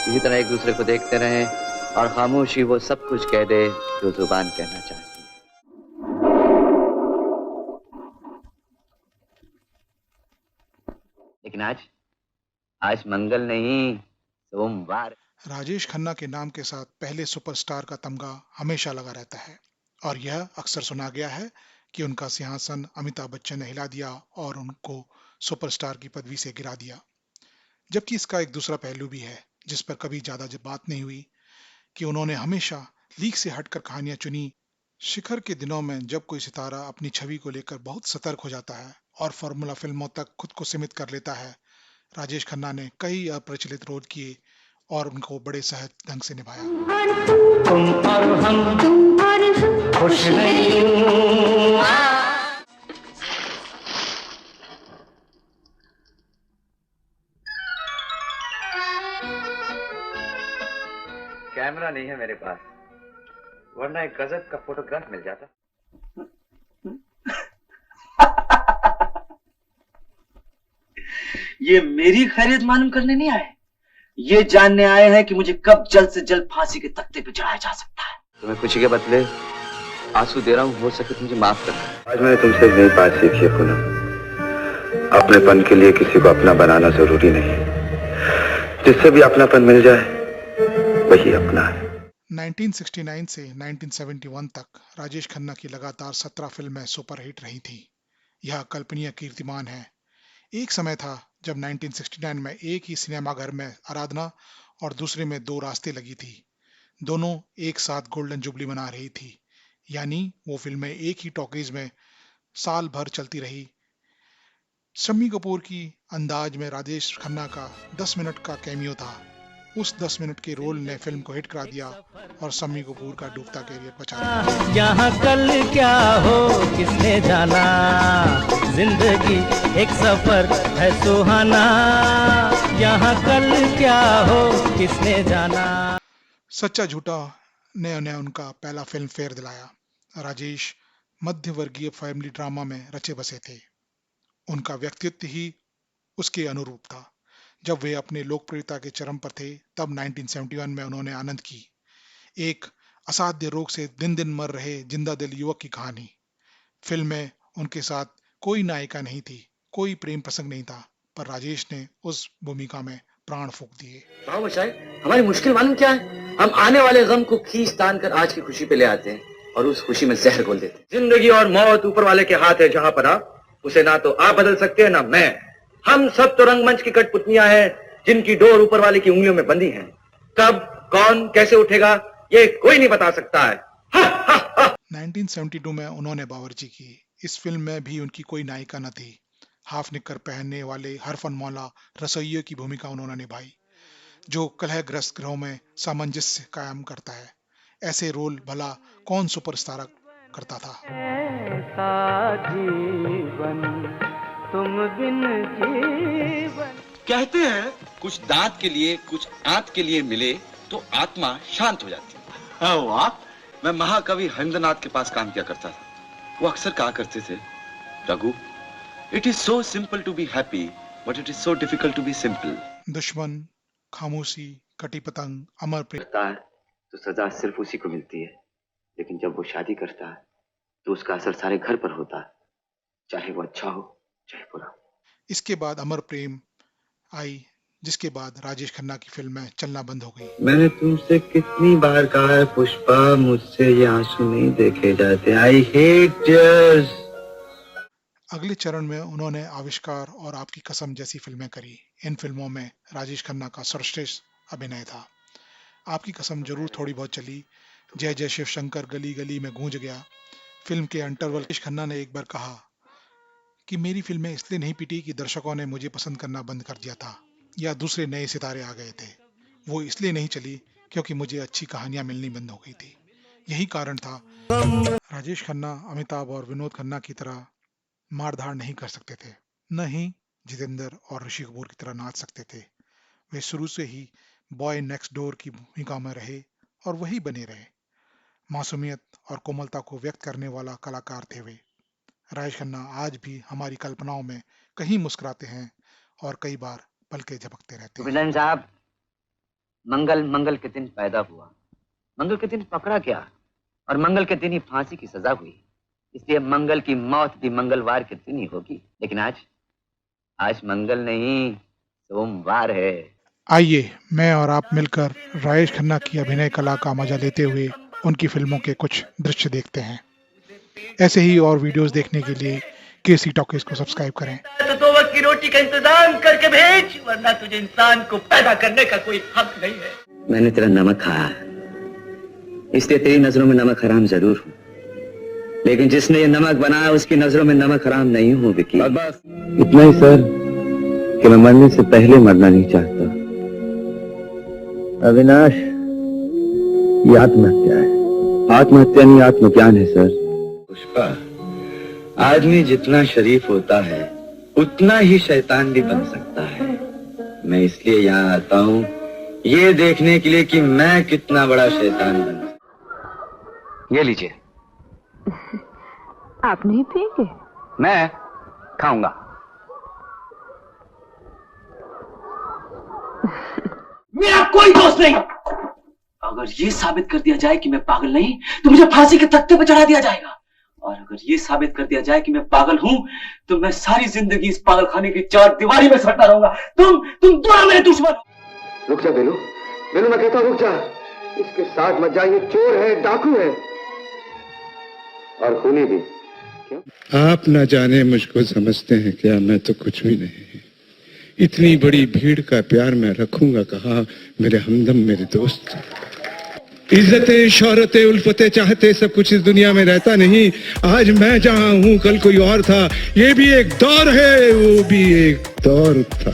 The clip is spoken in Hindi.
इसी तरह एक दूसरे को देखते रहें और खामोशी वो सब कुछ कह दे जो जुबान कहना चाहती है। लेकिन आज आज मंगल नहीं, सोमवार। राजेश खन्ना के नाम के साथ पहले सुपरस्टार का तमगा हमेशा लगा रहता है और यह अक्सर सुना गया है कि उनका सिंहासन अमिताभ बच्चन ने हिला दिया और उनको सुपरस्टार की पदवी से गिरा दिया। जबकि इसका एक दूसरा पहलू भी है जिस पर कभी ज्यादा बात नहीं हुई कि उन्होंने हमेशा लीक से हटकर कहानियां चुनी। शिखर के दिनों में जब कोई सितारा अपनी छवि को लेकर बहुत सतर्क हो जाता है और फॉर्मूला फिल्मों तक खुद को सीमित कर लेता है, राजेश खन्ना ने कई अप्रचलित रोल किए और उनको बड़े सहज ढंग से निभाया। तुम और हम खुश नहीं। कैमरा नहीं है मेरे पास, वरना एक गजब का फोटोग्राफ मिल जाता। ये मेरी खैरियत मालूम करने नहीं आए, ये जानने आए हैं कि मुझे कब जल्द से जल्द फांसी के तख्ते पे चढ़ाया जा सकता है। तुम्हें खुशी के बदले आंसू दे रहा हूँ, हो सके तो मुझे माफ करना। आज मैंने तुमसे एक नई बात सीखी है पूनम। अपनेपन के लिए किसी को अपना बनाना जरूरी नहीं, जिससे भी अपनापन मिल जाए वही अपना है। 1969 से 1971 तक राजेश खन्ना की लगातार 17 फिल्में सुपरहिट रही थीं। यह अकल्पनीय कीर्तिमान है। एक समय था जब 1969 में एक ही सिनेमाघर में आराधना और दूसरे में दो रास्ते लगी थी। दोनों एक साथ गोल्डन जुबली मना रही थी, यानी वो फिल्में एक ही टॉकीज में साल भर चलती रही। शम्मी कपूर की अंदाज में राजेश खन्ना का 10 मिनट का कैमियो था। उस 10 मिनट के रोल ने फिल्म को हिट करा दिया और शम्मी कपूर का डूबता कैरियर बचा दिया। यहाँ कल क्या हो किसने जाना, जिंदगी एक सफर है सुहाना। यहाँ कल क्या हो किसने जाना। सच्चा झूठा ने उन्हें उनका पहला फिल्म फेयर दिलाया। राजेश मध्य वर्गीय फैमिली ड्रामा में रचे बसे थे। उनका व्यक्तित्व ही उसके अनुरूप था। जब वे अपने लोकप्रियता के चरम पर थे तब 1971 में उन्होंने आनंद की, एक असाध्य रोग से दिन दिन मर रहे जिंदा दिल युवक की कहानी। फिल्म में उनके साथ कोई नायिका नहीं थी, कोई प्रेम प्रसंग नहीं था, पर राजेश ने उस भूमिका में प्राण फूंक दिए। हमारी मुश्किल मालूम क्या है? हम आने वाले गम को खींच तान कर आज की खुशी पे ले आते हैं और उस खुशी में जहर घोल देते हैं। जिंदगी और मौत ऊपर वाले के हाथ है, जहां पर उसे ना तो आप बदल सकते हैं ना मैं। हम सब तो रंगमंच की कठपुतलियां हैं जिनकी डोर ऊपर वाले की उंगलियों में बंधी है। कब कौन कैसे उठेगा ये कोई नहीं बता सकता है। 1972 में उन्होंने बावर्ची की। इस फिल्म में भी उनकी कोई नायिका न थी। हाफ निक्कर पहनने वाले हरफन मौला रसोइये की भूमिका उन्होंने निभाई, जो कलहग्रस्त गृहों में सामंजस्य कायम करता है। ऐसे रोल भला कौन सुपरस्टार करता था। ऐसा जीवन तुम बिन जीवन। कहते हैं कुछ दांत के लिए कुछ आंत के लिए मिले तो आत्मा शांत हो जाती है। वाह, मैं महाकवि हरिंद्रनाथ के पास काम किया करता था। वो अक्सर कहा करते थे, Raghu, it is so simple to be happy but it is so difficult to be simple. दुश्मन, खामोशी, कटी पतंग, अमर प्रेम। करता है तो सजा सिर्फ उसी को मिलती है, लेकिन जब वो शादी करता है तो उसका असर सारे घर पर होता है, चाहे वो अच्छा हो चाहे बुरा। इसके बाद अमर प्रेम आई, जिसके बाद राजेश खन्ना की फिल्में चलना बंद हो गई। मैंने तुमसे कितनी बार कहा है पुष्पा, मुझसे ये आंसू नहीं देखे जाते। I hate tears. अगले चरण में उन्होंने आविष्कार और आपकी कसम जैसी फिल्में करी। इन फिल्मों में राजेश खन्ना का सर्वश्रेष्ठ अभिनय था। आपकी कसम जरूर थोड़ी बहुत चली, जय जय शिव शंकर गली गली में गूंज गया। फिल्म के इंटरवल राजेश खन्ना ने एक बार कहा कि मेरी फिल्में इसलिए नहीं पिटी कि दर्शकों ने मुझे पसंद करना बंद कर दिया था या दूसरे नए सितारे आ गए थे। वो इसलिए नहीं चली क्योंकि मुझे अच्छी कहानियां मिलनी बंद हो गई थी। यही कारण था। राजेश खन्ना अमिताभ और विनोद खन्ना की तरह मारधाड़ नहीं कर सकते थे, न ही जितेंद्र और ऋषि कपूर की तरह नाच सकते थे। वे शुरू से ही बॉय नेक्स्ट डोर की भूमिका में रहे और वही बने रहे। मासूमियत और कोमलता को व्यक्त करने वाला कलाकार थे वे। राजेश खन्ना आज भी हमारी कल्पनाओं में कहीं मुस्कुराते हैं और कई बार पलके झपकते रहते हैं। सुबिलन साहब, मंगल के दिन पैदा हुआ, मंगल के दिन पकड़ा गया और मंगल के दिन ही फांसी की सजा हुई। इसलिए मंगल की मौत भी मंगलवार के दिन ही होगी। लेकिन आज मंगल नहीं, सोमवार है। आइए मैं और आप मिलकर राजेश खन्ना की अभिनय कला का मजा लेते हुए उनकी फिल्मों के कुछ दृश्य देखते हैं। ऐसे ही और वीडियोस देखने के लिए केसी टॉकीज को सब्सक्राइब करें। तो 2 वक्त की रोटी का इंतजाम करके भेज, वरना तुझे इंसान को पैदा करने का कोई हक नहीं है। मैंने तेरा नमक खाया, इसलिए तेरी नजरों में नमक हराम जरूर हूँ, लेकिन जिसने ये नमक बनाया उसकी नजरों में नमक हराम नहीं हूँ विकी। इतना ही सर कि मैं मरने से पहले मरना नहीं चाहता। अविनाश, ये आत्महत्या है। आत्महत्या नहीं, आत्मज्ञान है सर। पुष्पा, आदमी जितना शरीफ होता है उतना ही शैतान भी बन सकता है। मैं इसलिए यहाँ आता हूँ ये देखने के लिए कि मैं कितना बड़ा शैतान बन। ये लीजिए। आप नहीं पिएंगे? मैं खाऊंगा। मेरा कोई दोस्त नहीं। अगर ये साबित कर दिया जाए कि मैं पागल नहीं तो मुझे फांसी के तख्ते पर चढ़ा दिया जाएगा, और अगर ये साबित कर दिया जाए कि मैं पागल हूं तो मैं सारी जिंदगी इस पागलखाने की 4 दीवारी में सड़ता रहूंगा। तुम दोनों मेरे दुश्मन हो। रुक जा बेलू, बेलू मैं कहता हूं रुक जा। इसके साथ मत जा, ये चोर है, डाकू है और खूनी भी। क्यों? आप न जाने मुझको समझते हैं क्या, मैं तो कुछ भी नहीं। इतनी बड़ी भीड़ का प्यार मैं रखूंगा कहाँ, मेरे हमदम, मेरे दोस्त। इज्जतें, शोहरतें, उल्फतें, चाहते सब कुछ इस दुनिया में रहता नहीं। आज मैं जहां हूं कल कोई और था। ये भी एक दौर है, वो भी एक दौर था।